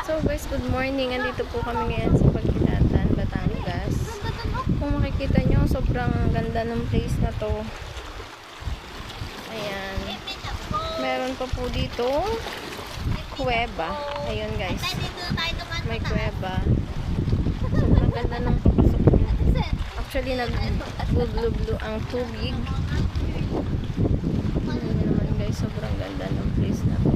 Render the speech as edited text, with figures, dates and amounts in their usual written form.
So guys, good morning. Andito po kami ngayon sa Pagkilatan, Batangas. Kung makikita nyo, sobrang ganda ng place na to. Ayan. Meron pa po dito kuweba. Ayun guys. May kuweba. Sobrang ganda ng papasok nyo. Actually, nag-blue ang tubig. Ayan naman guys, sobrang ganda ng place na to.